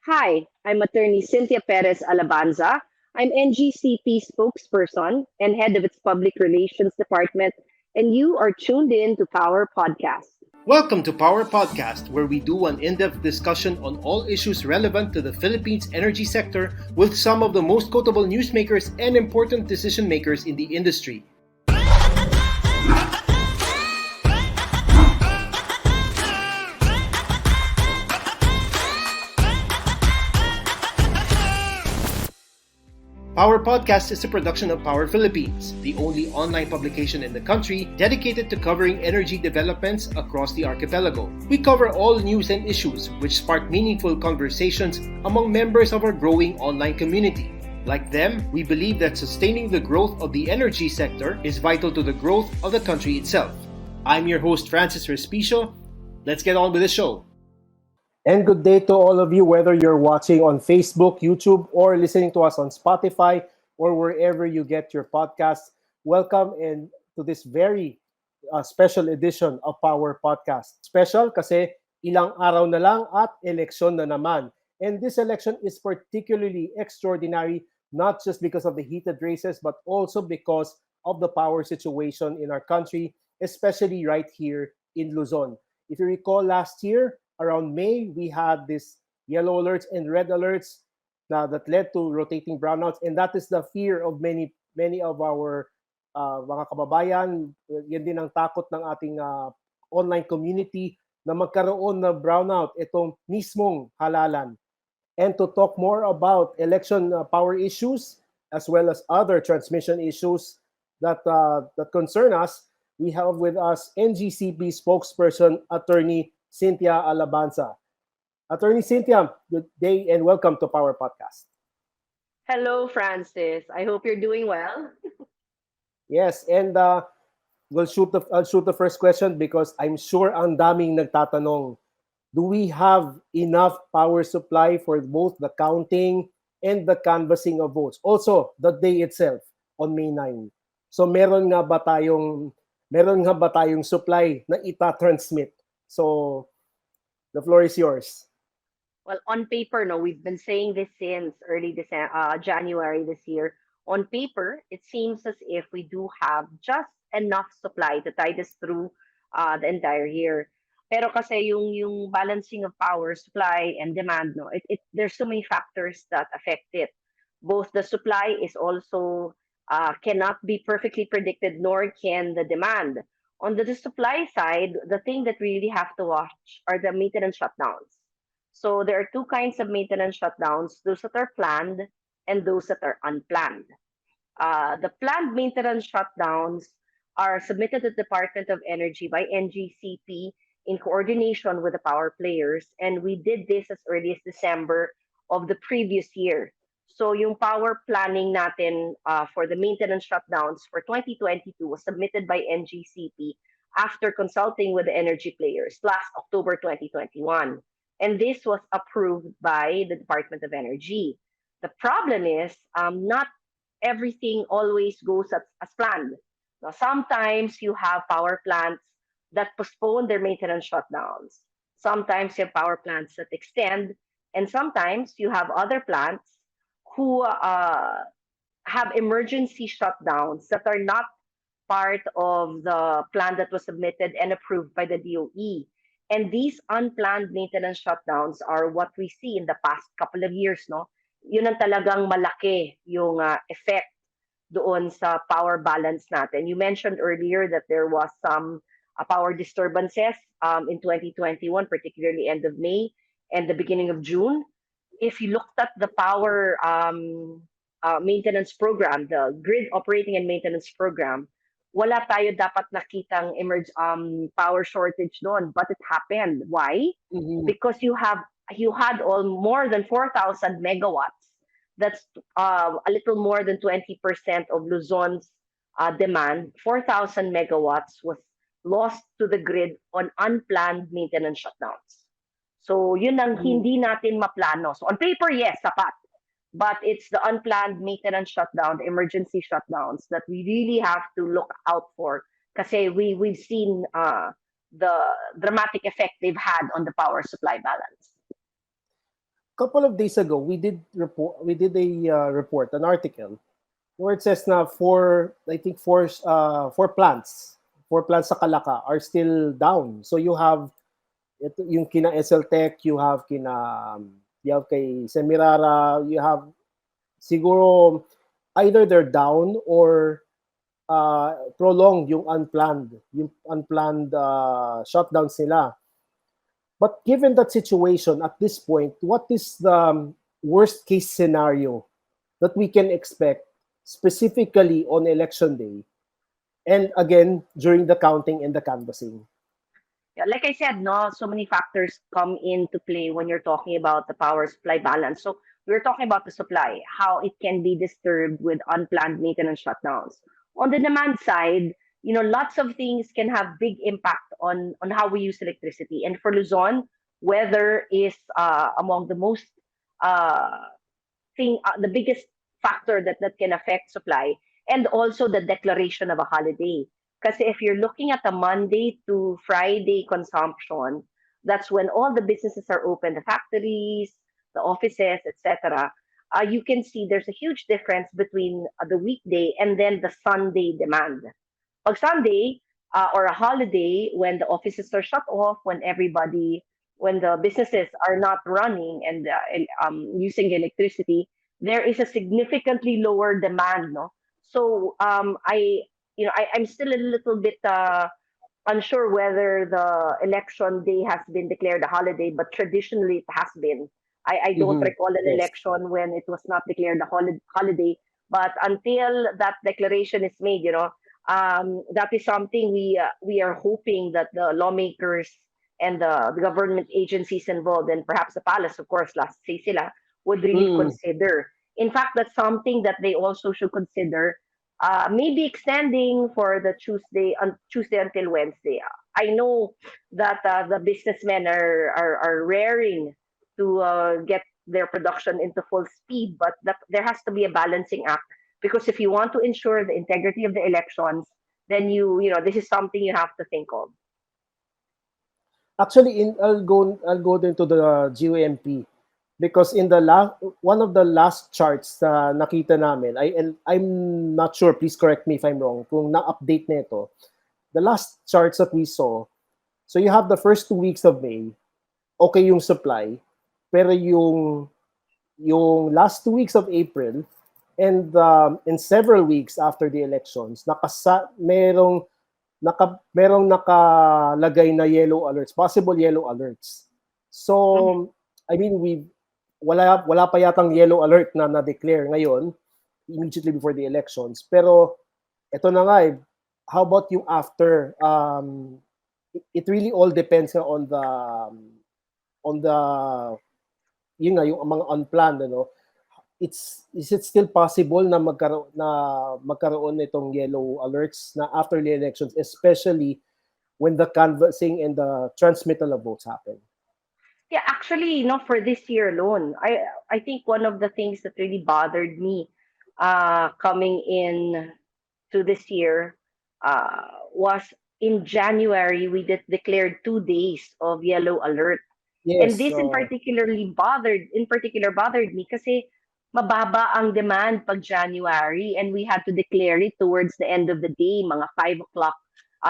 Hi, I'm attorney Cynthia Alabanza. I'm NGCP spokesperson and head of its public relations department, and you are tuned in to Power Podcast. Welcome to Power Podcast, where we do an in depth discussion on all issues relevant to the Philippines energy sector with some of the most quotable newsmakers and important decision makers in the industry. Power Podcast is a production of Power Philippines, the only online publication in the country dedicated to covering energy developments across the archipelago. We cover all news and issues which spark meaningful conversations among members of our growing online community. Like them, we believe that sustaining the growth of the energy sector is vital to the growth of the country itself. I'm your host, Francis Respicio. Let's get on with the show. And good day to all of you, whether you're watching on Facebook, YouTube, or listening to us on Spotify or wherever you get your podcasts. Welcome and to this very special edition of Power Podcast. Special kasi ilang araw na lang at eleksyon na naman. And this election is particularly extraordinary, not just because of the heated races, but also because of the power situation in our country, especially right here in Luzon. If you recall last year, around May, we had these yellow alerts and red alerts that led to rotating brownouts. And that is the fear of many of our mga kababayan. Yan din ang takot ng ating online community na magkaroon ng brownout itong mismong halalan. And to talk more about election power issues as well as other transmission issues that concern us, we have with us NGCP spokesperson, Attorney Cynthia Alabanza. Attorney Cynthia, good day and welcome to Power Podcast. Hello, Francis. I hope you're doing well. Yes, and I'll shoot the first question because I'm sure ang daming nagtatanong. Do we have enough power supply for both the counting and the canvassing of votes? Also, the day itself on May 9. So meron nga ba tayong supply na ita-transmit? So, the floor is yours. Well, on paper, no, we've been saying this since January this year. On paper, it seems as if we do have just enough supply to tide us through the entire year. Pero kasi yung balancing of power supply and demand, no, there's so many factors that affect it. Both the supply is also cannot be perfectly predicted, nor can the demand. On the supply side, the thing that we really have to watch are the maintenance shutdowns. So there are two kinds of maintenance shutdowns: those that are planned and those that are unplanned. The planned maintenance shutdowns are submitted to the Department of Energy by NGCP in coordination with the power players, and we did this as early as December of the previous year. So yung power planning natin for the maintenance shutdowns for 2022 was submitted by NGCP after consulting with the energy players last October 2021. And this was approved by the Department of Energy. The problem is not everything always goes as planned. Now, sometimes you have power plants that postpone their maintenance shutdowns. Sometimes you have power plants that extend, and sometimes you have other plants who have emergency shutdowns that are not part of the plan that was submitted and approved by the DOE. And these unplanned maintenance shutdowns are what we see in the past couple of years, no? Yun ang talagang malaki yung effect doon sa power balance natin. You mentioned earlier that there was some power disturbances in 2021, particularly end of May and the beginning of June. If you looked at the power maintenance program, the grid operating and maintenance program, wala tayo dapat nakitang power shortage noon, but it happened. Why? Mm-hmm. Because you had more than 4,000 megawatts. That's a little more than 20% of Luzon's demand. 4,000 megawatts was lost to the grid on unplanned maintenance shutdowns. So yun ang hindi natin maplano. So on paper, yes, sapat. But it's the unplanned maintenance shutdown, the emergency shutdowns that we really have to look out for kasi we've seen the dramatic effect they've had on the power supply balance. couple of days ago, we did a report, an article, where it says na I think four plants sa Calaca are still down. So you have yung kina SL Tech, you have kay Semirara, you have siguro either they're down or prolonged yung unplanned shutdowns nila. But given that situation at this point, what is the worst case scenario that we can expect specifically on election day and again during the counting and the canvassing? Yeah, like I said, no, so many factors come into play when you're talking about the power supply balance. So we're talking about the supply, how it can be disturbed with unplanned maintenance shutdowns. On the demand side, lots of things can have big impact on how we use electricity. And for Luzon, weather is among the most uh, the biggest factor that can affect supply, and also the declaration of a holiday. Because if you're looking at the Monday to Friday consumption, that's when all the businesses are open, the factories, the offices, etc. You can see there's a huge difference between the weekday and then the Sunday demand. Pag Sunday or a holiday, when the offices are shut off, when the businesses are not running and using electricity, there is a significantly lower demand, no? So I'm still a little bit unsure whether the election day has been declared a holiday, but traditionally it has been. I don't Mm-hmm. recall an Yes. election when it was not declared a holiday. But until that declaration is made, that is something we are hoping that the lawmakers and the government agencies involved, and perhaps the palace, of course, last say sila, would really Mm-hmm. consider. In fact, that's something that they also should consider, maybe extending for the Tuesday until Wednesday. I know that the businessmen are raring to get their production into full speed, but that there has to be a balancing act, because if you want to ensure the integrity of the elections, then this is something you have to think of. Actually, I'll go into the GOMP because in the last one of the last charts na nakita namin, and I'm not sure, please correct me if I'm wrong, kung na-update nito. The last charts that we saw, so you have the first 2 weeks of May, okay yung supply, pero yung last 2 weeks of April and in several weeks after the elections, merong nakalagay na yellow alerts, possible yellow alerts. Mhm. So, I mean, wala pa yatang yellow alert na declare ngayon, immediately before the elections. Pero, eto na nga how about yung after? It really all depends on the, yun nga, yung mga unplanned, is it still possible na magkaroon nitong yellow alerts na after the elections, especially when the canvassing and the transmittal of votes happen? Yeah, actually, for this year alone, I think one of the things that really bothered me coming in to this year was in January we declared 2 days of yellow alert. And Yes. this in particular bothered me kasi mababa ang demand pag January, and we had to declare it towards the end of the day, mga 5 o'clock,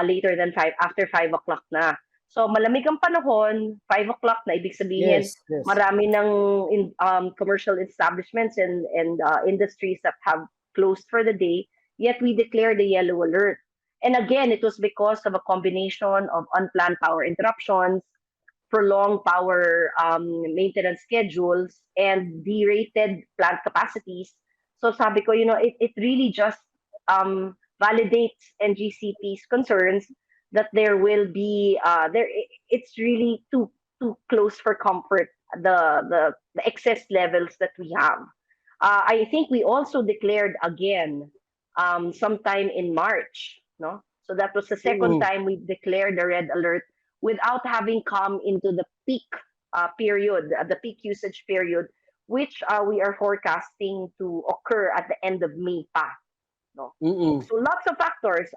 later than 5, after 5 o'clock na. So malamig ang panahon, 5 o'clock na, ibig sabihin Yes. Yes. marami ng commercial establishments and industries that have closed for the day, yet we declared a yellow alert. And again, it was because of a combination of unplanned power interruptions, prolonged power maintenance schedules, and derated plant capacities. So sabi ko, it really just validates NGCP's concerns that there will be it's really too close for comfort, the excess levels that we have. I think we also declared again sometime in March, no? So that was the second Mm-mm. time we declared a red alert without having come into the peak period, the peak usage period, which we are forecasting to occur at the end of May pa. No? Mm-mm. So lots of factors.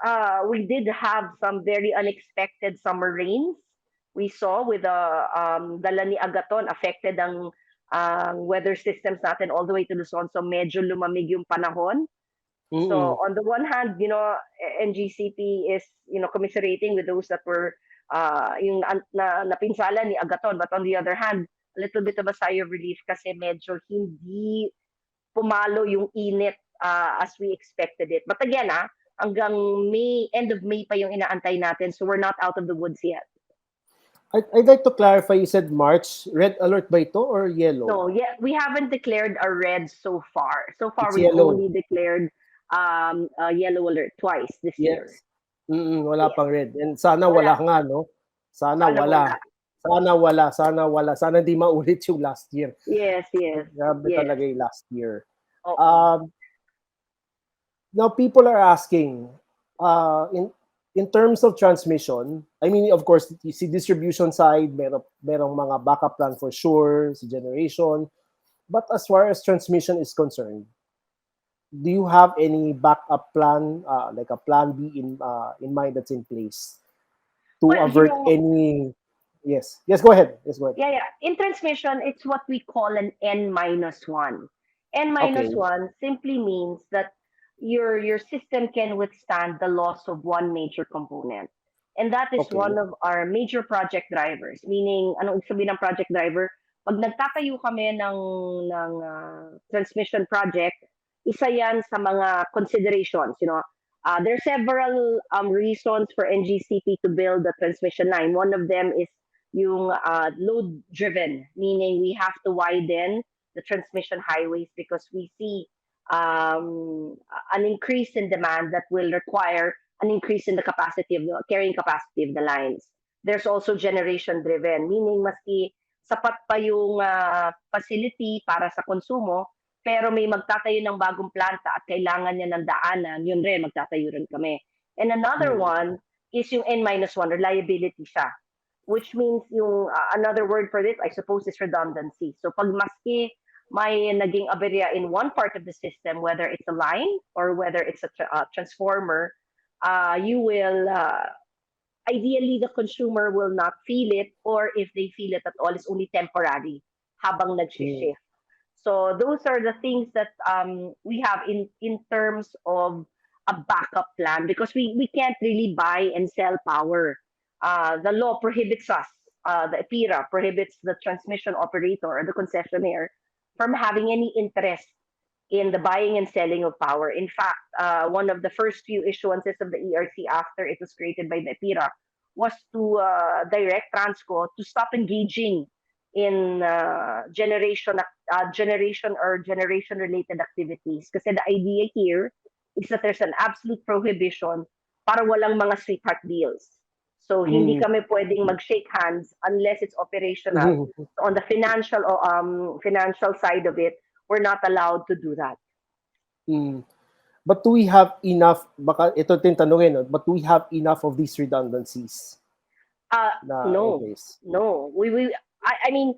We did have some very unexpected summer rains. We saw with the Dala ni Agaton affected ang weather systems natin all the way to Luzon. So medyo lumamig yung panahon. So Mm-mm. on the one hand, NGCP is, commiserating with those that were yung napinsala ni Agaton. But on the other hand, a little bit of a sigh of relief kasi medyo hindi pumalo yung init as we expected it. But again, hanggang end of May pa yung inaantay natin. So we're not out of the woods yet. I'd like to clarify, you said March. Red alert ba ito or yellow? No, yeah, we haven't declared a red so far. So far, It's we've yellow. only declared a yellow alert twice this year. Yes. Wala Yes, pang red. And sana wala. wala nga, no? Sana Sana wala. wala. Sana wala. Sana wala. Sana di maulit yung last year. Yes, yes, Grabe yes. talaga yung last year. Oo. Um, Now, people are asking, in terms of transmission, I mean, of course, you see distribution side, merong mga backup plan for sure, si generation. But as far as transmission is concerned, do you have any backup plan, like a plan B in mind that's in place to Well, avert any? Yes, yes. Go ahead. Yes, go ahead. yeah. In transmission, it's what we call an N minus one. N minus Okay. one simply means that your system can withstand the loss of one major component. And that is Okay. one of our major project drivers. Meaning, anong ibig sabihin ng project driver? Pag nagtatayo kami ng transmission project, isa yan sa mga considerations. There are several reasons for NGCP to build the transmission line. One of them is yung load driven, meaning we have to widen the transmission highways because we see an increase in demand that will require an increase in the capacity of the carrying capacity of the lines. There's also generation driven, meaning maski sapat pa yung facility para sa konsumo, pero may magtatayo ng bagong planta at kailangan niya ng daanan, yun rin, magtatayo rin kami. And another Mm. one is yung N-1, reliability siya, which means yung another word for this, I suppose, is redundancy. So pag maski may naging aberya in one part of the system, whether it's a line or whether it's a transformer, you will, ideally, the consumer will not feel it, or if they feel it at all, it's only temporary habang Mm. nag-shift. So those are the things that we have in terms of a backup plan because we can't really buy and sell power. The law prohibits us, the EPIRA prohibits the transmission operator or the concessionaire from having any interest in the buying and selling of power. In fact, one of the first few issuances of the ERC after it was created by the EPIRA was to direct Transco to stop engaging in generation or generation related activities. Kasi the idea here is that there's an absolute prohibition para walang mga sweetheart deals. So hindi Mm. kami pwedeng mag-shake hands unless it's operational. So on the financial side of it, we're not allowed to do that. Mm. But do we have enough, baka ito din tanungin, no? But do we have enough of these redundancies na in No, place? no. I mean,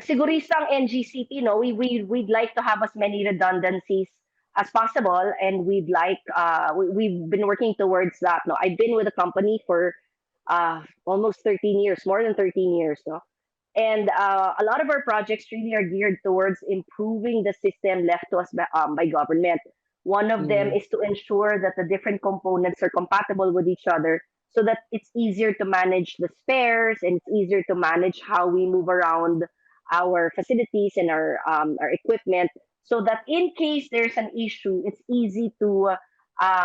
sigurista ang NGCP, no, we'd like to have as many redundancies as possible, and we've been working towards that. No, I've been with the company for almost 13 years, more than 13 years, no. And a lot of our projects really are geared towards improving the system left to us by government. One of them Mm. is to ensure that the different components are compatible with each other so that it's easier to manage the spares and it's easier to manage how we move around our facilities and our equipment so that in case there's an issue, it's easy to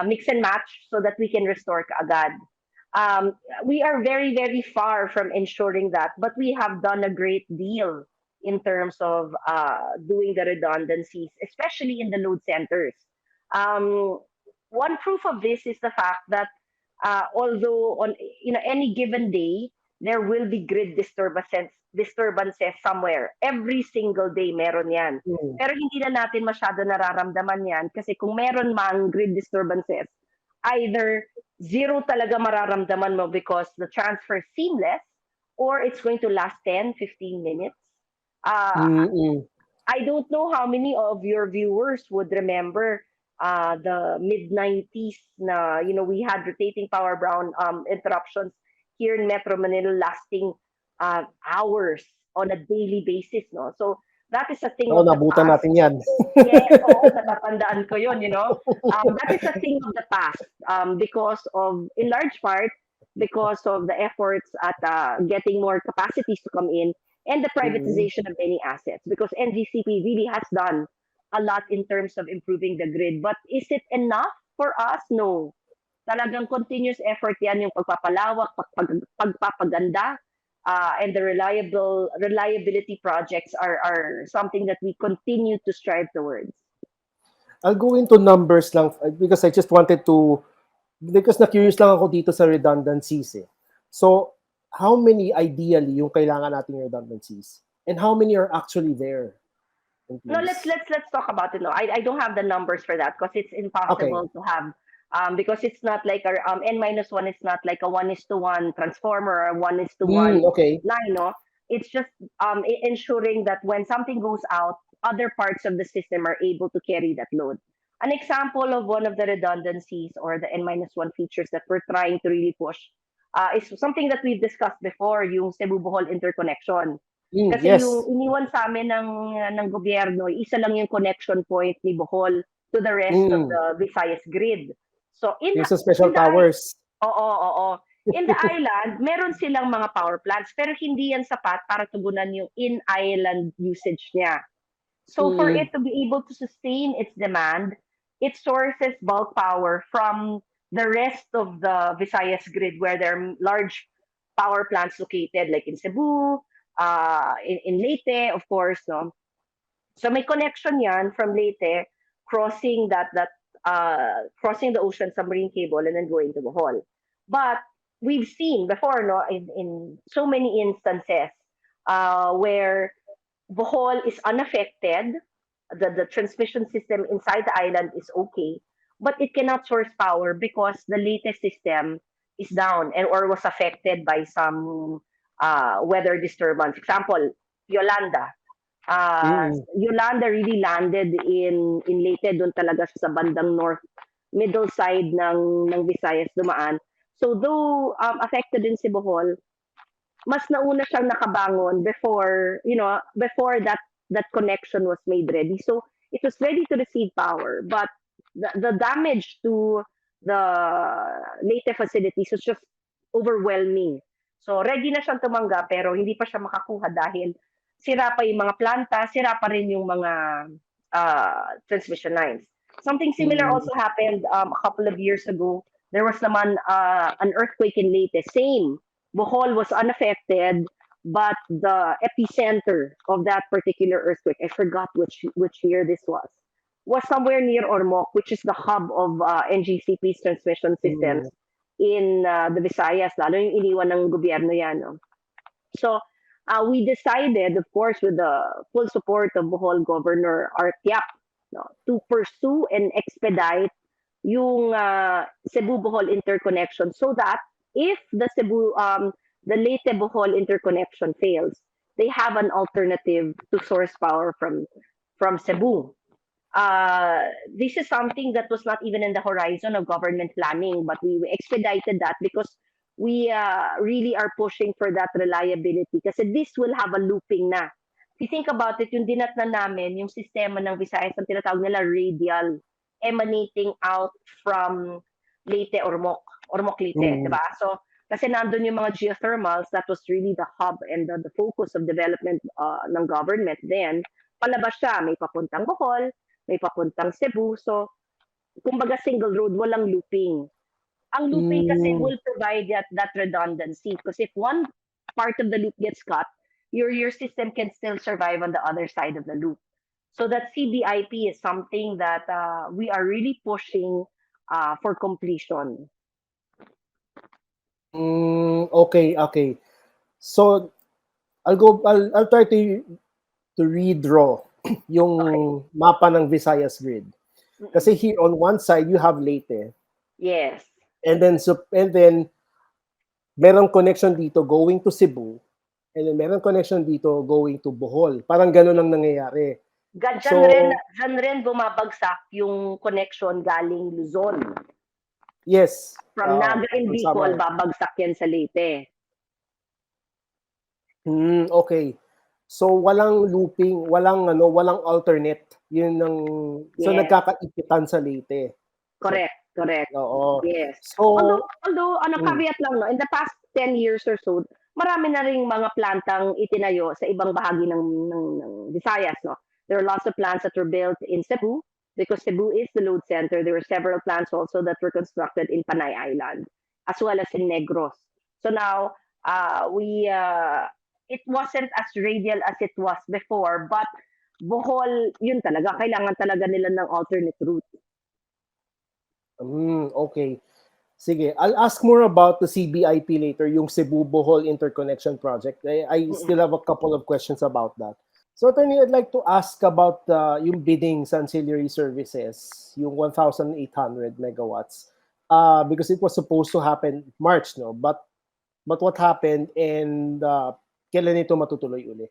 mix and match so that we can restore kaagad. We are very, very far from ensuring that, but we have done a great deal in terms of doing the redundancies, especially in the load centers. Um, One proof of this is the fact that although on any given day there will be grid disturbances somewhere. Every single day meron yan. Mm. Pero hindi na natin masyado nararamdaman yan kasi kung meron mang grid disturbances, either zero talaga mararamdaman mo because the transfer is seamless or it's going to last 10-15 minutes. Uh, Mm. I don't know how many of your viewers would remember the mid 90s na we had rotating power brown interruptions here in Metro Manila lasting hours on a daily basis, no. So That is a thing Oo, of the nabutan past. natin yan. Yes, oo, natatandaan ko yun, you know. That is a thing of the past because of, in large part, because of the efforts at getting more capacities to come in and the Mm. privatization of many assets because NGCP really has done a lot in terms of improving the grid. But is it enough for us? No. Talagang continuous effort yan yung pagpapalawak, pagpapaganda, and the reliability projects are something that we continue to strive towards. I'll go into numbers lang because I just wanted to, because na-curious lang ako dito sa redundancies eh. So, how many ideally yung kailangan nating redundancies? And how many are actually there in No, let's place? let's let's talk about it. No, I don't have the numbers for that because it's Okay. impossible to have because it's not like a n minus one. It's not like a 1:1 transformer or 1:1 Okay. line. No, it's just ensuring that when something goes out, other parts of the system are able to carry that load. An example of one of the redundancies or the n minus one features that we're trying to really push is something that we've discussed before, yung Cebu Bohol interconnection. Kasi yung Yes. iniwan sa amin ng gobyerno, isa lang yung connection point ni Bohol to the rest of Mm. the Visayas grid. So Yung sa special towers. oo. In the island, meron silang mga power plants pero hindi yan sapat para tugunan yung in-island usage niya. So for Mm. it to be able to sustain its demand, it sources bulk power from the rest of the Visayas grid where there are large power plants located like in Cebu, in Leyte, of course. No? So may connection yan from Leyte crossing crossing the ocean submarine cable and then going to Bohol. But we've seen before, no, in so many instances where Bohol is unaffected. The transmission system inside the island is okay, but it cannot source power because the latest system is down and or was affected by some weather disturbance. Example, Yolanda. Mm. Yolanda really landed in Leyte, doon talaga sa bandang north middle side ng Visayas dumaan. So though affected din si Bohol, mas nauna siyang nakabangon before that connection was made ready. So it was ready to receive power, but the damage to the Leyte facilities was just overwhelming. So ready na siyang tumanggap pero hindi pa siya makakuha dahil sira pa yung mga planta, sira pa rin yung mga transmission lines. Something similar Mm. also happened a couple of years ago. There was naman an earthquake in Leyte. Same. Bohol was unaffected, but the epicenter of that particular earthquake, I forgot which year this was somewhere near Ormoc, which is the hub of NGCP's transmission systems Mm. in the Visayas, lalo yung iniwan ng gobyerno yan. No? So we decided, of course, with the full support of Bohol Governor Artiap, no, to pursue and expedite yung Cebu Bohol interconnection so that if the Leyte Bohol interconnection fails, they have an alternative to source power from Cebu. This is something that was not even in the horizon of government planning, but we expedited that because we really are pushing for that reliability kasi this will have a looping na. If you think about it, yung dinatnan namin, yung sistema ng Visayas, ang tinatawag nila radial, emanating out from Leyte, Ormoc Leyte, di Mm. ba? So, kasi nandun yung mga geothermals, that was really the hub and the focus of development ng government. Then, palabas siya, may papuntang Bohol, may papuntang Cebu. So, kumbaga single road, walang looping. Ang looping kasi Mm. will provide that redundancy because if one part of the loop gets cut, your system can still survive on the other side of the loop. So that CBIP is something that we are really pushing for completion. Okay. So I'll try to redraw Okay. yung mapa ng Visayas grid. Mm-mm. Kasi here on one side you have Leyte, Yes. and then merong connection dito going to Cebu, and then merong connection dito going to Bohol. Parang ganun lang nangyayari. Dyan So rin bumabagsak yung connection galing Luzon. yes, From Naga and from Bicol, Samar. babagsak yan sa Leyte. Okay. So walang looping, walang alternate. Yun ang so Yes, nagkakaipitan sa Leyte. So correct, correct. oo. Yes. So Although ano mm, caveat lang no, in the past 10 years or so, marami na ring mga plantang itinayo sa ibang bahagi ng Visayas, no. There are lots of plants that were built in Cebu because Cebu is the load center. There were several plants also that were constructed in Panay Island as well as in Negros. So now we it wasn't as radial as it was before, but Bohol, yun talaga, kailangan talaga nila ng alternate route. okay. Sige, I'll ask more about the CBIP later, yung Cebu Bohol Interconnection Project. I Mm-mm. still have a couple of questions about that. So, Attorney, I'd like to ask about yung bidding sa ancillary services, yung 1,800 megawatts, because it was supposed to happen March, no? But what happened and kailan ito matutuloy uli?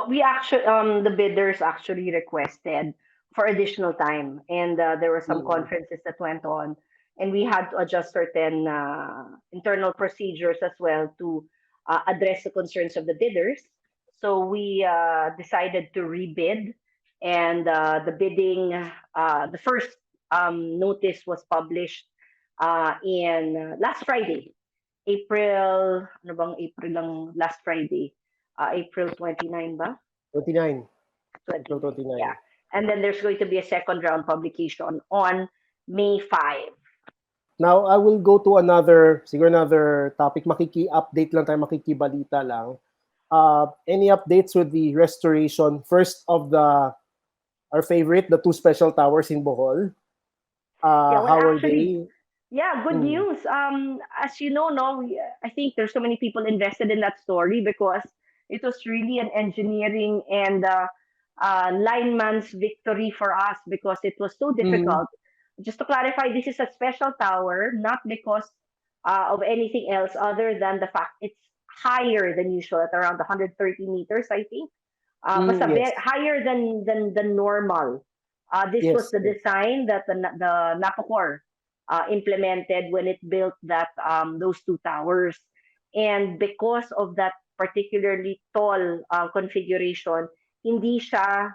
We actually, the bidders actually requested for additional time, and there were some Mm. conferences that went on, and we had to adjust certain internal procedures as well to address the concerns of the bidders. So we decided to rebid, and the bidding, the first notice was published in last Friday, April, ano bang April lang last Friday? April 29 ba? 29, April 29, yeah. 29. And then there's going to be a second round publication on May 5. Now, I will go to another topic. Makiki-update lang tayo, makikibalita lang. Any updates with the restoration, first of our favorite, the two special towers in Bohol? Yeah, well, How are actually, they? yeah, good Mm. news. As you know, no, I think there's so many people invested in that story because it was really an engineering and lineman's victory for us because it was so Mm. difficult. Just to clarify, this is a special tower, not because of anything else other than the fact it's higher than usual at around 130 meters, I think. Basta Yes. higher than normal. This was Yes. the Yes. design that the Napocor implemented when it built that those two towers, and because of that particularly tall configuration, hindi siya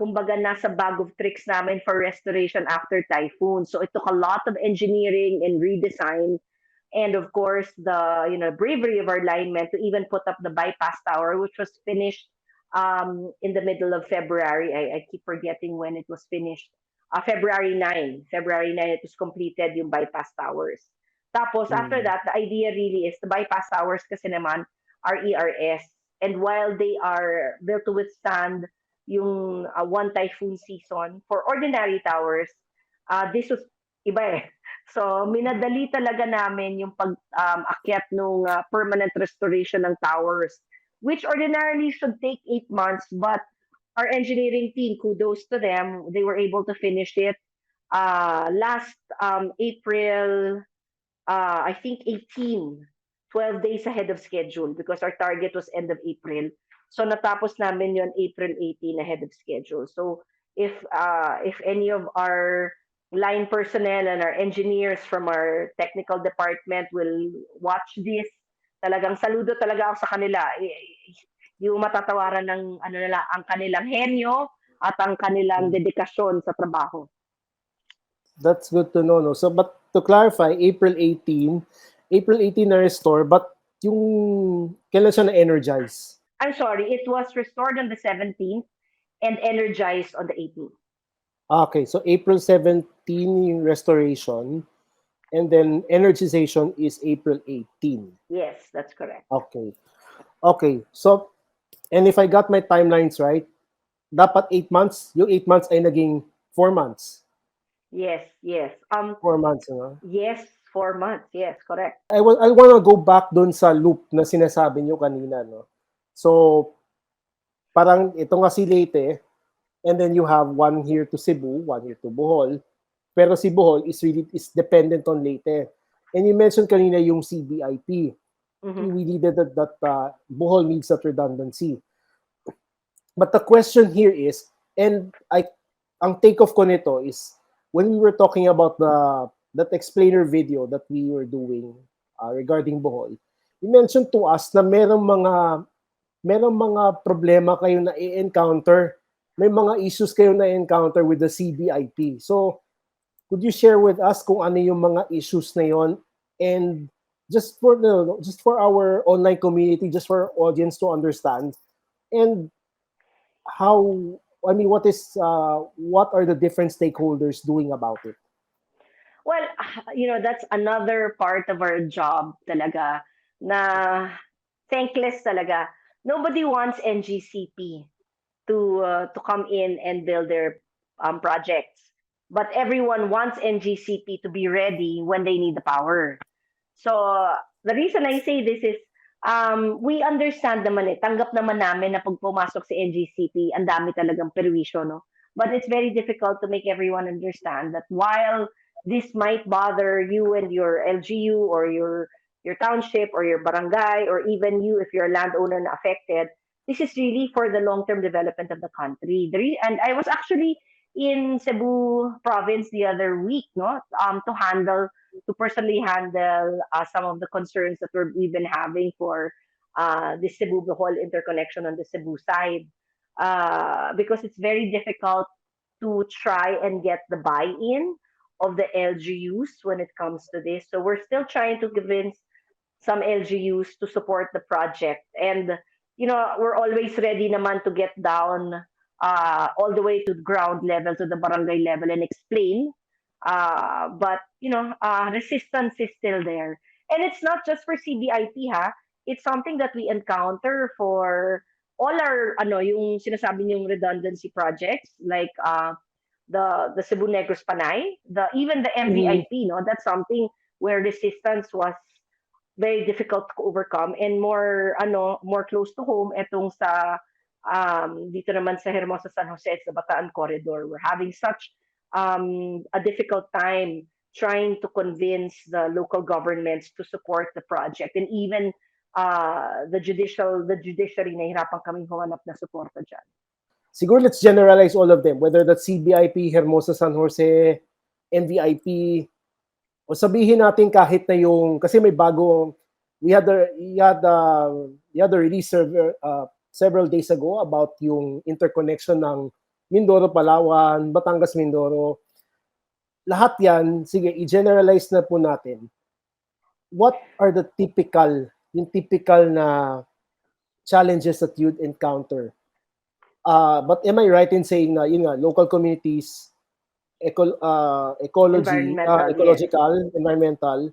kumbaga nasa bag of tricks namin for restoration after typhoon. So it took a lot of engineering and redesign, and of course the bravery of our linemen to even put up the bypass tower, which was finished in the middle of February. I keep forgetting when it was finished. February 9. February 9 it was completed yung bypass towers. Tapos after Mm. that, the idea really is the bypass towers kasi naman are ERS. And while they are built to withstand yung one typhoon season, for ordinary towers, this was iba eh. So, minadali talaga namin yung pag-akyat ng permanent restoration ng towers, which ordinarily should take 8 months, but our engineering team, kudos to them, they were able to finish it last April, I think 18, 12 days ahead of schedule because our target was end of April. So natapos namin yon April 18 ahead of schedule. So if any of our line personnel and our engineers from our technical department will watch this, talagang saludo talaga ako sa kanila. Yung matatawaran ng ano nila, ang kanilang henyo at ang kanilang Mm. dedikasyon sa trabaho. That's good to know, no? So, but to clarify, April 18 na restore, but yung kailan siya na-energize? I'm sorry, it was restored on the 17th and energized on the 18th. Okay, so April 17 yung restoration, and then energization is April 18. Yes, that's correct. Okay. Okay, so, and if I got my timelines right, dapat 8 months, yung 8 months ay naging 4 months. Yes, yes. 4 months, no? Yes, 4 months. Yes, correct. I want to go back dun sa loop na sinasabi nyo kanina, no? So, parang ito nga si Leyte, and then you have one here to Cebu, one here to Bohol, pero si Bohol is dependent on Leyte. And you mentioned kanina yung CBIP. Mhm. We needed that Bohol needs that redundancy. But the question here is, and ang take-off ko nito is, when we were talking about that explainer video that we were doing regarding Bohol, you mentioned to us na merong mga merong mga problema kayo na i-encounter, may mga issues kayo na encounter with the CBIP. So, could you share with us kung ano yung mga issues na yon, and just for our online community, just for our audience to understand, and how, I mean, what are the different stakeholders doing about it? Well, that's another part of our job talaga na thankless talaga. Nobody wants NGCP to come in and build their projects, but everyone wants NGCP to be ready when they need the power. So the reason I say this is we understand naman tanggap naman namin na pag pumasok si NGCP, ang dami talagang perwisyo, no? But it's very difficult to make everyone understand that while this might bother you and your LGU or your township or your barangay or even you if you're a landowner na affected, this is really for the long-term development of the country. And I was actually in Cebu province the other week, no, to personally handle some of the concerns that we've been having for the Cebu, the whole interconnection on the Cebu side, because it's very difficult to try and get the buy-in of the LGUs when it comes to this. So we're still trying to convince some LGUs to support the project. And, we're always ready naman to get down all the way to the ground level, to the barangay level and explain. But, resistance is still there. And it's not just for CBIP, ha? It's something that we encounter for all our, yung sinasabi niyong redundancy projects, like the Cebu Negros Panay, even the Mhm. MVIP, no, that's something where resistance was very difficult to overcome, and more close to home etong sa dito naman sa Hermosa San Jose sa Bataan corridor. We're having such a difficult time trying to convince the local governments to support the project, and even the judiciary, nahirapan kaming humanap na suporta dyan. Siguro let's generalize all of them, whether that's CBIP, Hermosa San Jose, NVIP, o sabihin natin kahit na yung, kasi may bago, we had a release several days ago about yung interconnection ng Mindoro, Palawan, Batangas, Mindoro. Lahat yan, sige, i-generalize na po natin. What are yung typical na challenges that you'd encounter? But am I right in saying na, yun nga, local communities, Environmental, yes. ecological, environmental,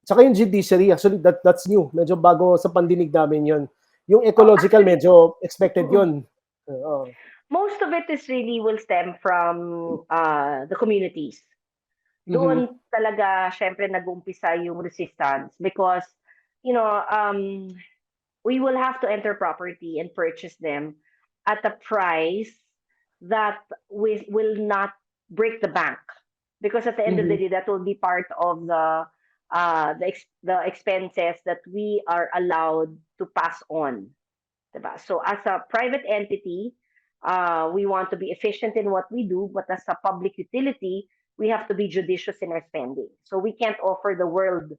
tsaka yung judiciary, actually, that's new. Medyo bago sa pandinig namin yun. Yung ecological, Actually, medyo expected yun. most of it is really will stem from the communities. Mhm. Doon talaga, syempre, nag-umpisa yung resistance because, you know, um, we will have to enter property and purchase them at a price that we will not break the bank, because at the end of the Mhm. day that will be part of the expenses that we are allowed to pass on, diba? So as a private entity, we want to be efficient in what we do, but as a public utility, we have to be judicious in our spending. So we can't offer the world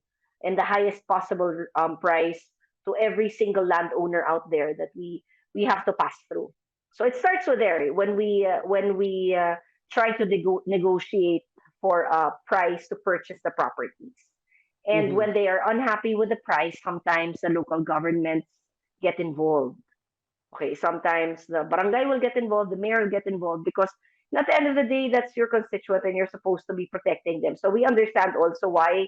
and the highest possible price to every single landowner out there that we have to pass through. So it starts with there when we try to negotiate for a price to purchase the properties. And Mhm. when they are unhappy with the price, sometimes the local governments get involved. Okay, sometimes the barangay will get involved, the mayor will get involved, because at the end of the day, that's your constituent and you're supposed to be protecting them. So we understand also why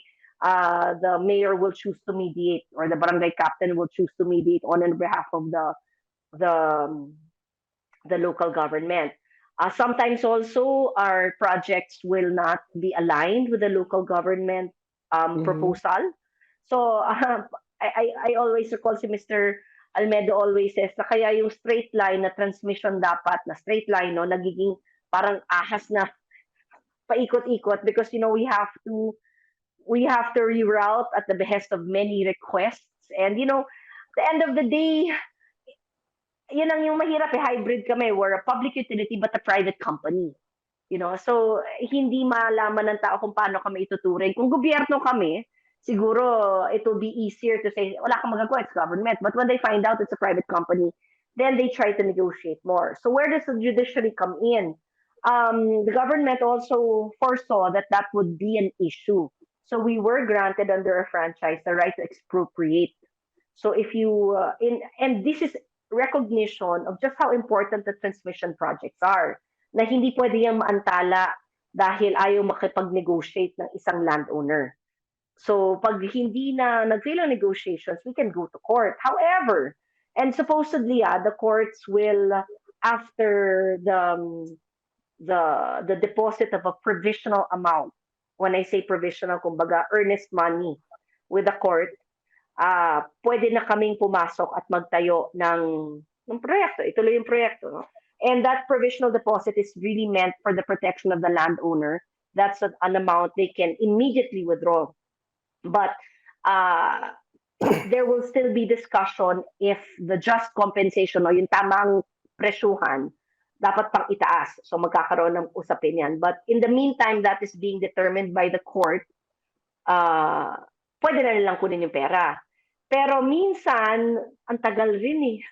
the mayor will choose to mediate, or the barangay captain will choose to mediate on behalf of the um, the local government. Sometimes also our projects will not be aligned with the local government Mhm. proposal. So I always recall si Mr. Almedo always says na kaya yung straight line na transmission dapat, na straight line, no, nagiging parang ahas na paikot-ikot, because we have to reroute at the behest of many requests. And at the end of the day, yun ang yung mahirap, hybrid kami. We're a public utility but a private company. So hindi malaman ng tao kung paano kami ituturing. Kung gobyerno kami, siguro it will be easier to say, wala kang magagawa, it's government. But when they find out it's a private company, then they try to negotiate more. So where does the judiciary come in? The government also foresaw that that would be an issue. So we were granted under a franchise the right to expropriate. So if you and this is recognition of just how important the transmission projects are. Na hindi pwede yung maantala dahil ayaw makipag-negotiate ng isang landowner. So pag hindi na nag-fail ang negotiations, we can go to court. However, and supposedly the courts will after the deposit of a provisional amount. When I say provisional, kumbaga earnest money with the court, pwede na kaming pumasok at magtayo ng proyekto. Ituloy yung proyekto. No? And that provisional deposit is really meant for the protection of the landowner. That's an amount they can immediately withdraw. But uh, there will still be discussion if the just compensation o yung tamang presyuhan dapat pang itaas. So magkakaroon ng usapin yan. But in the meantime, that is being determined by the court. Pwede na nilang kunin yung pera. Pero minsan, ang tagal rin eh.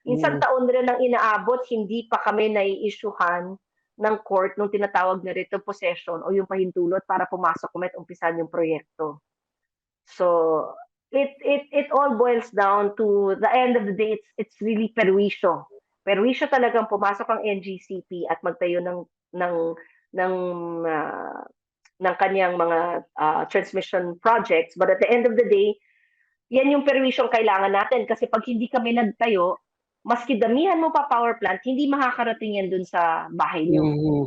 Minsan taon rin ang inaabot, hindi pa kami nai-issuehan ng court nung tinatawag na rito possession o yung pahintulot para pumasok kami at umpisan yung proyekto. So, it all boils down to the end of the day, it's really perwisyo. Perwisyo talagang pumasok ang NGCP at magtayo ng ng uh, ng kanyang mga transmission projects. But at the end of the day, yan yung perwisyong kailangan natin kasi pag hindi kami nagtayo, maski damihan mo pa power plant, hindi makakarating yan dun sa bahay niyo.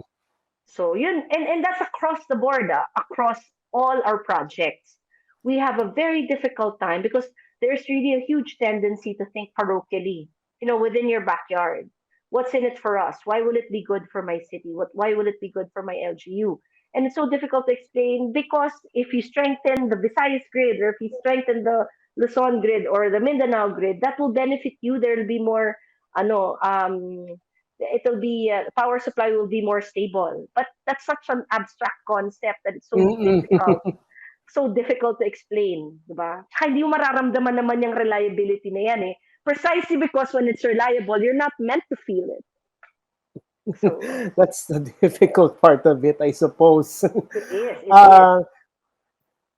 So yun, and that's across the board, across all our projects. We have a very difficult time because there's really a huge tendency to think parochially, within your backyard. What's in it for us? Why will it be good for my city? Why will it be good for my LGU? And it's so difficult to explain because if you strengthen the Visayas grid or if you strengthen the Luzon grid or the Mindanao grid, that will benefit you. There will be more, it'll be power supply will be more stable. But that's such an abstract concept that it's so difficult to explain, diba? Tsaka hindi mo mararamdaman naman yung reliability na yan eh. Precisely because when it's reliable, you're not meant to feel it. So, that's the difficult part of it, I suppose. It is.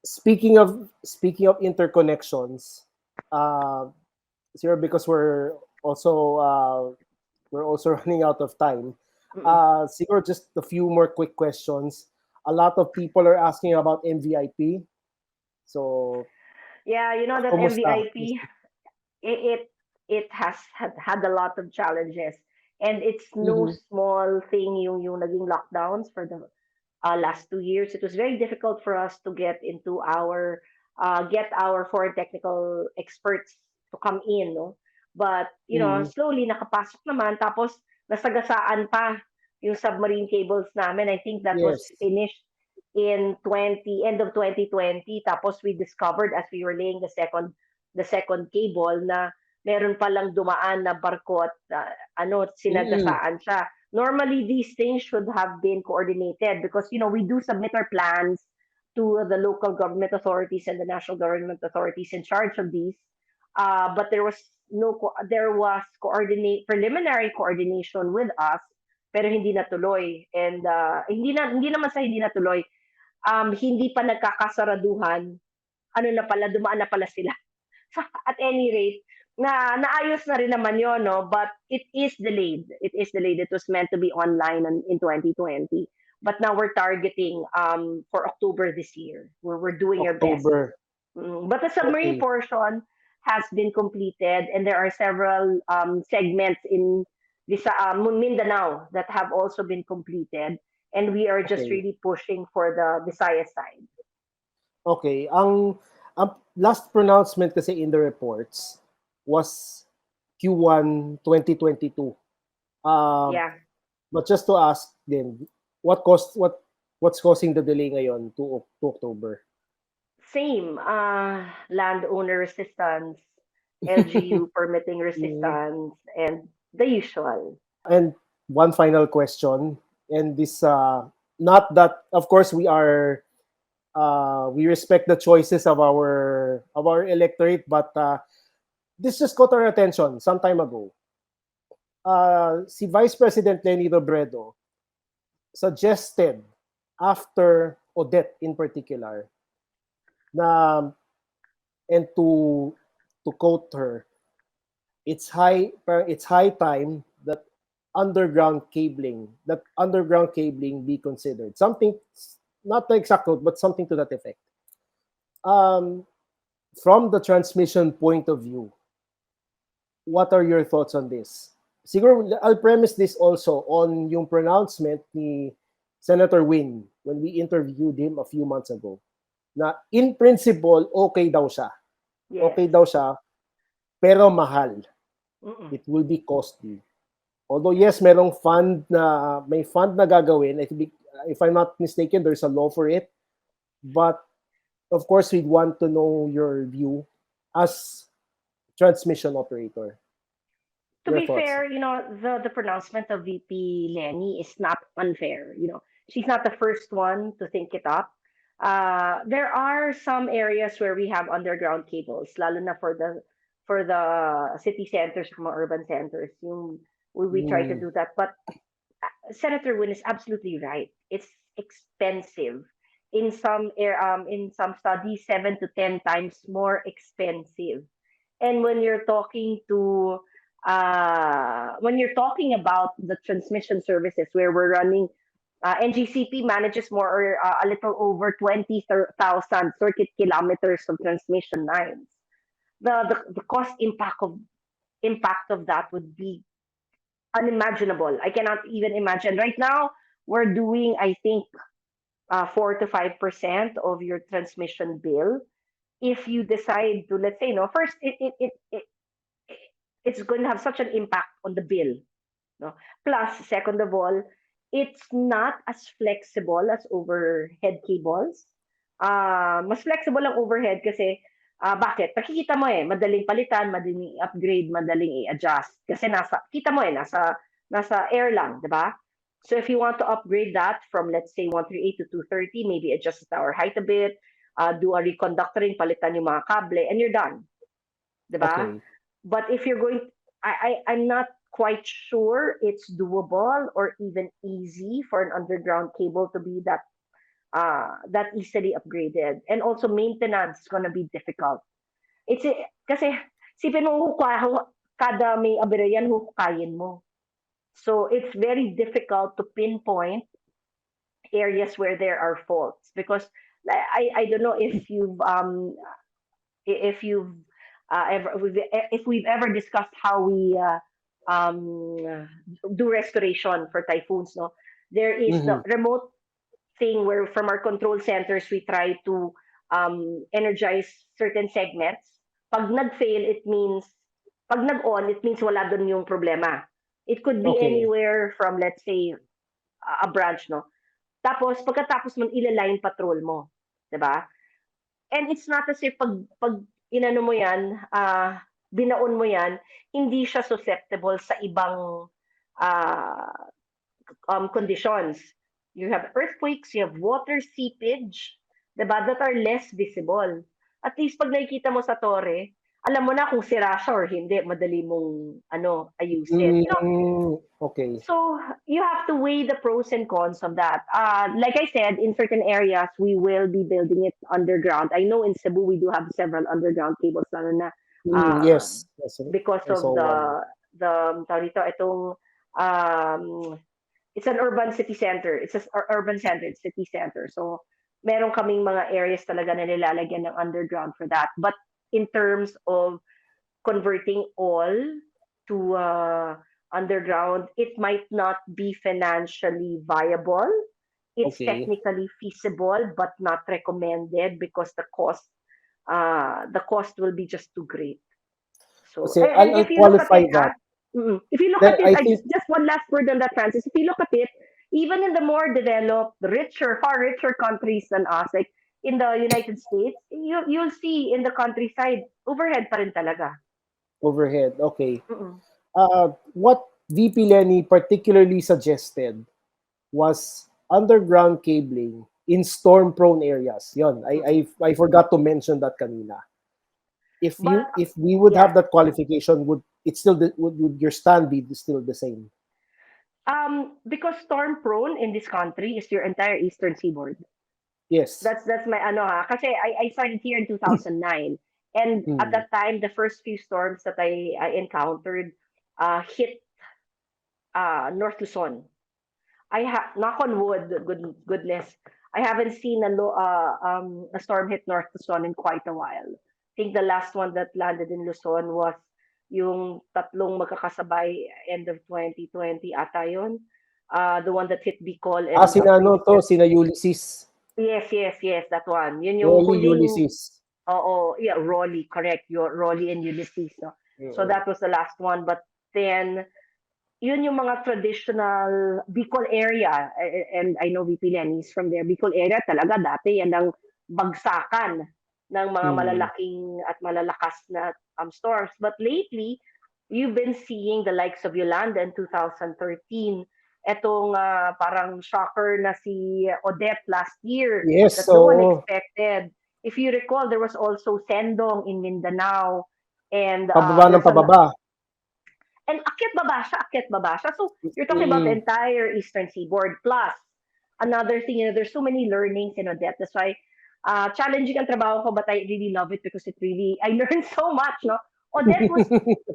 Speaking of interconnections, Sir, because we're also running out of time. Siguro just a few more quick questions. A lot of people are asking about MVIP. So yeah, that MVIP, it has had a lot of challenges, and it's no small thing yung naging lockdowns for the last 2 years. It was very difficult for us to get our foreign technical experts to come in, no? But slowly nakapasok naman, tapos nasagasaan pa yung submarine cables namin. I think that was finished in end of 2020. Tapos we discovered as we were laying the second cable na meron palang dumaan na barko at sinagasaan siya. Normally these things should have been coordinated because we do submit our plans to the local government authorities and the national government authorities in charge of these. But there was preliminary coordination with us, pero hindi natuloy. And hindi naman sa hindi natuloy, hindi pa nagkakasaraduhan, dumaan na pala sila. At any rate, naayos na rin naman yon, no? But it is delayed. It was meant to be online in 2020. But now we're targeting for October this year. We're doing our best. But the submarine portion has been completed, and there are several segments in Mindanao that have also been completed, and we are just really pushing for the Visayas side. Okay. Ang last pronouncement kasi in the reports was Q1 2022. Yeah. But just to ask then, what's causing the delay ngayon to October? Same, landowner resistance, LGU permitting resistance, and the usual. And one final question, and this not that, of course, we are We respect the choices of our electorate, but this just caught our attention some time ago. Si Vice President Leni Robredo suggested, after Odette in particular, na, and to quote her, it's high time that underground cabling be considered. Something, not the exact quote, but something to that effect. Um, from the transmission point of view, what are your thoughts on this? Siguro, I'll premise this also on yung pronouncement ni Senator Win when we interviewed him a few months ago. Na in principle, okay daw siya. Yes. Okay daw siya, pero mahal. Mm-mm. It will be costly. Although yes, may fund na gagawin. If I'm not mistaken, there's a law for it. But of course, we'd want to know your view as transmission operator. To Your be thoughts? fair, the pronouncement of VP Lenny is not unfair. She's not the first one to think it up. There are some areas where we have underground cables, lalo na for the city centers, mga urban centers. We try to do that, but Senator Win is absolutely right. It's expensive. In some studies, 7 to 10 times more expensive. And when you're talking about the transmission services where we're running, NGCP manages more or a little over 20,000 circuit kilometers of transmission lines. The cost impact of that would be unimaginable. I cannot even imagine. Right now, we're doing, I think, 4 to 5% of your transmission bill. If you decide to, let's say, no, first it's going to have such an impact on the bill. No? Plus, second of all, it's not as flexible as overhead cables. Mas flexible ang overhead kasi, bakit? Nakikita mo madaling palitan, madaling upgrade, madaling i-adjust. Kasi kita mo nasa air lang, di ba? So if you want to upgrade that from, let's say, 138 to 230, maybe adjust the tower height a bit, do a reconductoring, palitan yung mga kable, and you're done. Di ba? Okay. But if you're going, I'm not quite sure it's doable or even easy for an underground cable to be that easily upgraded. And also maintenance is gonna be difficult. Kasi sipin mo kada may aberyan huhukayin mo. So it's very difficult to pinpoint areas where there are faults because I don't know if we've ever discussed how we do restoration for typhoons. No, there is the remote thing where from our control centers we try to energize certain segments. Pag nag-fail, pag nag-on, it means wala dun yung problema. It could be Okay. anywhere from, let's say, a branch, no? Tapos, pagkatapos mo, ilaline patrol mo. Diba? And it's not as if pag inano mo yan, binaon mo yan, hindi siya susceptible sa ibang conditions. You have earthquakes, you have water seepage, diba, that are less visible. At least pag nakikita mo sa torre, alam mo na kung sira siya or hindi, madali mong ayusin. Okay. So you have to weigh the pros and cons of that. Like I said, in certain areas, we will be building it underground. I know in Cebu, we do have several underground cables, lalo na Yes. because I saw of one. it's an urban city center. It's an urban center, it's city center. So meron kaming mga areas talaga na nilalagyan ng underground for that. But in terms of converting all to underground, it might not be financially viable. It's Okay. technically feasible, but not recommended because the cost will be just too great. So, Kasi and I'll if you look at qualify it, that. if you look Then at it, I I think just one last word on that, Francis. If you look at it, even in the more developed, far richer countries than us, like in the United States, you'll see in the countryside, overhead pa rin talaga. overhead. Okay. What VP Lenny particularly suggested was underground cabling in storm-prone areas. Yon, I forgot to mention that kanina. But If we would yeah, have that qualification, would it still would your stand be still the same? because storm prone in this country is your entire eastern seaboard. Yes. That's my ano ha. Kasi I started here in 2009. And at Hmm. that time, the first few storms that I encountered hit North Luzon. Knock on wood, goodness, I haven't seen a storm hit North Luzon in quite a while. I think the last one that landed in Luzon was yung tatlong magkakasabay end of 2020 ata yun. The one that hit Bicol and Sina ano to, Princess. sina Ulysses. Yes, yes, yes, that one. Yun yung Rolly huling, Ulysses. oo, yeah, Rolly, correct. Your Rolly and Ulysses. No? So Mm-mm. that was the last one. But then, yun yung mga traditional Bicol area. And I know VP Lenny is from there. Bicol area talaga dati yan ang bagsakan ng mga Hmm. malalaking at malalakas na storms. But lately, you've been seeing the likes of Yolanda in 2013. Etong parang shocker na si Odette last year Yes, that no one so expected. If you recall, there was also Sendong in Mindanao. And pababa ng there's an pababa. and akyat baba siya. So you're talking about the Mm-mm. entire Eastern Seaboard. Plus, another thing, there's so many learnings in Odette. That's why challenging ang trabaho ko, but I really love it because I learned so much, no? Odette was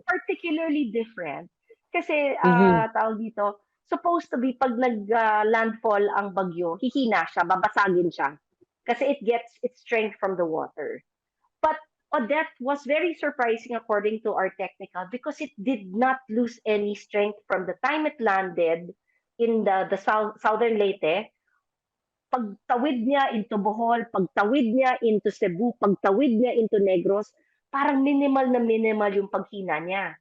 particularly different. Kasi, Mhm. tawag dito, supposed to be, pag nag-landfall ang bagyo, hihina siya, babasagin siya. Kasi it gets its strength from the water. But Odette was very surprising according to our technical because it did not lose any strength from the time it landed in the southern Leyte. Pagtawid niya into Bohol, pagtawid niya into Cebu, pagtawid niya into Negros, parang minimal yung paghina niya.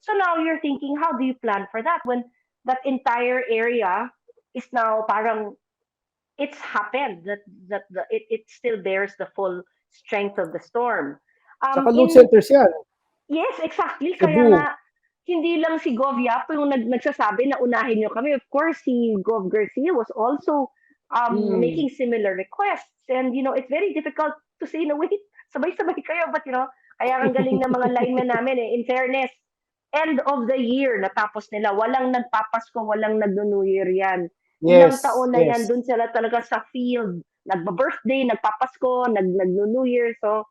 So now you're thinking, how do you plan for that when that entire area is now parang it's happened it still bears the full strength of the storm. Tsaka load In centers yan. Yes, exactly. Kaya Cebu. nga hindi lang si Gov Yapo yung nagsasabi na unahin niyo kami. Of course, si Gov Garcia was also Mm. making similar requests. And, it's very difficult to say, no, wait, sabay-sabay kayo. But, kaya ang galing ng mga linemen namin eh. In fairness, end of the year, natapos nila. Walang nagpapasko, walang nagno-New Year yan. Ilang Yes, taon na yan, yes. dun sila talaga sa field. Nagba-birthday, nagpapasko, nagno-New Year. So,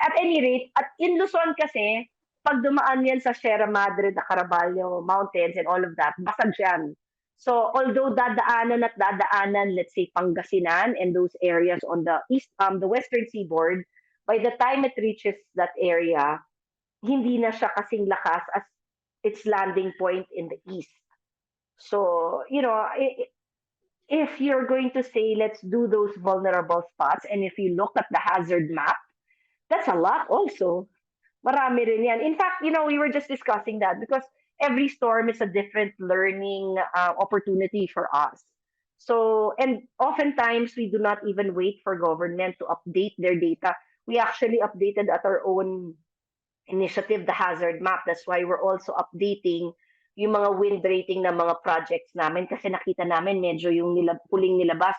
at any rate, at in Luzon kasi, pag dumaan yan sa Sierra Madre, the Caraballo Mountains and all of that, basag yan. So, although dadaanan, let's say Pangasinan and those areas on the western seaboard, by the time it reaches that area, hindi na siya kasing lakas as its landing point in the east. So, if you're going to say, let's do those vulnerable spots, and if you look at the hazard map, that's a lot also. Marami rin yan. In fact, we were just discussing that because every storm is a different learning opportunity for us. So, and oftentimes we do not even wait for government to update their data. We actually updated at our own initiative the hazard map. That's why we're also updating yung mga wind rating ng mga projects namin kasi nakita namin medyo yung huling nilabas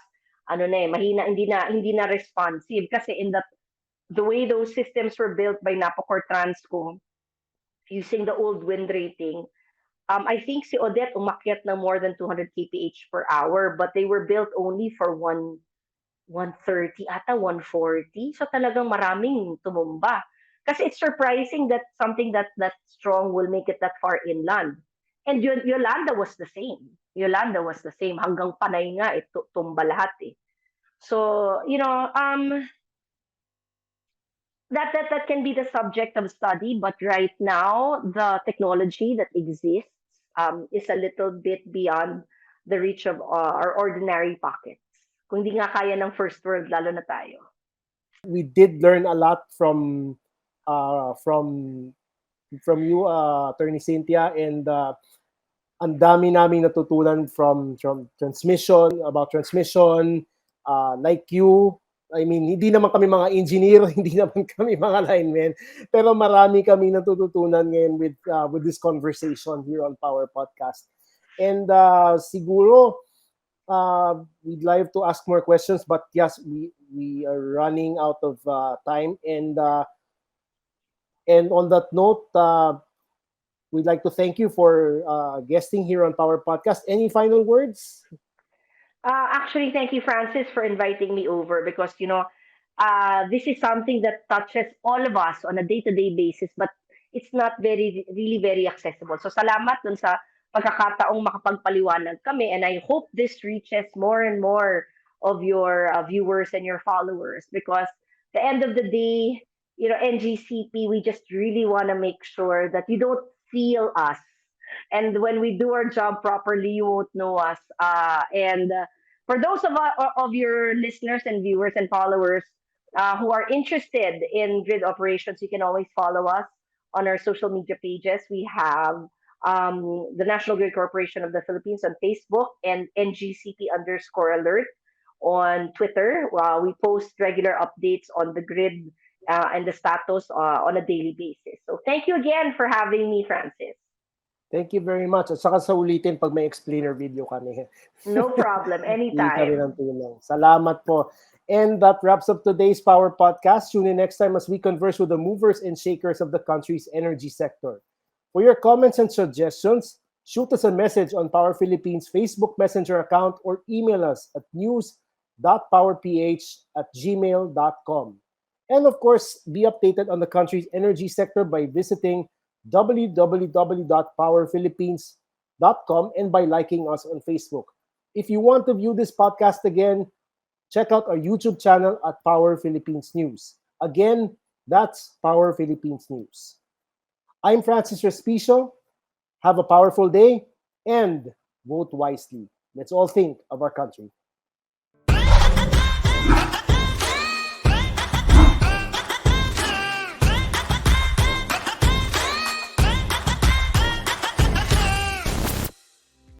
mahina, hindi na responsive kasi the way those systems were built by Napocor Transco using the old wind rating, I think si Odette umakyat ng more than 200 kph per hour, but they were built only for 130 ata 140. So talagang maraming tumumba. Kasi it's surprising that something that strong will make it that far inland. And Yolanda was the same. Yolanda was the same. Hanggang Panay nga, tumba lahat eh. So, that can be the subject of study, but right now the technology that exists is a little bit beyond the reach of our ordinary pockets. Kung di nga kaya ng first world, lalo na tayo. We did learn a lot uh, from from you, Attorney Cynthia, and ang dami naming natutunan from transmission, like you. I mean, hindi naman kami mga engineer, hindi naman kami mga linemen, pero marami kami natututunan ngayon with this conversation here on Power Podcast. And siguro, We'd like to ask more questions, but yes, we are running out of time. And on that note, we'd like to thank you for guesting here on Power Podcast. Any final words? Actually, thank you, Francis, for inviting me over because, this is something that touches all of us on a day-to-day basis, but it's not really very accessible. So, salamat dun sa pagkakataong makapagpaliwanag kami, and I hope this reaches more and more of your viewers and your followers because the end of the day, NGCP, we just really want to make sure that you don't feel us. And when we do our job properly, you won't know us. And For those of your listeners and viewers and followers who are interested in grid operations, you can always follow us on our social media pages. We have the National Grid Corporation of the Philippines on Facebook and NGCP underscore alert on Twitter. We post regular updates on the grid and the status on a daily basis. So thank you again for having me, Francis. Thank you very much. At saka sa ulitin pag may explainer video kami. No problem. Hindi kami ng Anytime. tulong. Salamat po. And that wraps up today's Power Podcast. Tune in next time as we converse with the movers and shakers of the country's energy sector. For your comments and suggestions, shoot us a message on Power Philippines Facebook Messenger account or email us at news.powerph@gmail.com. And of course, be updated on the country's energy sector by visiting www.powerphilippines.com and by liking us on Facebook. If you want to view this podcast again, check out our YouTube channel at Power Philippines News. Again, that's Power Philippines News. I'm Francis Respicio. Have a powerful day and vote wisely. Let's all think of our country.